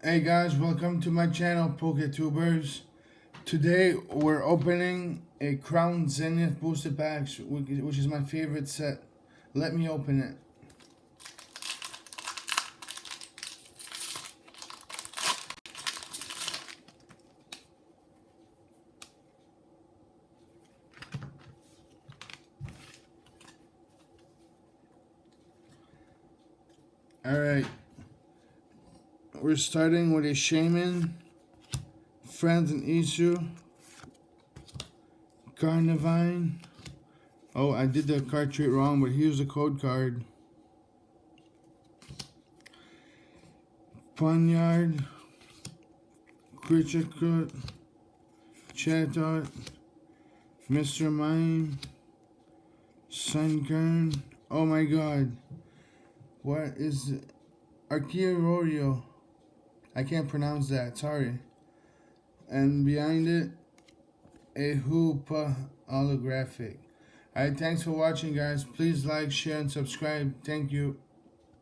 Hey guys, welcome to my channel, PokéTubers. Today we're opening a Crown Zenith booster packs, which is my favorite set. Let me open it. Alright, we're starting with a Shaman, Friends and Isu, Carnivine. Oh, I did the card trait wrong, but here's the code card. Ponyard, Critical, Chatot, Mr. Mime, Sunkern. Oh my god. What is it? Archeorio. I can't pronounce that, sorry. And behind it, a Hoopa holographic. Alright, thanks for watching guys. Please like, share, and subscribe. Thank you.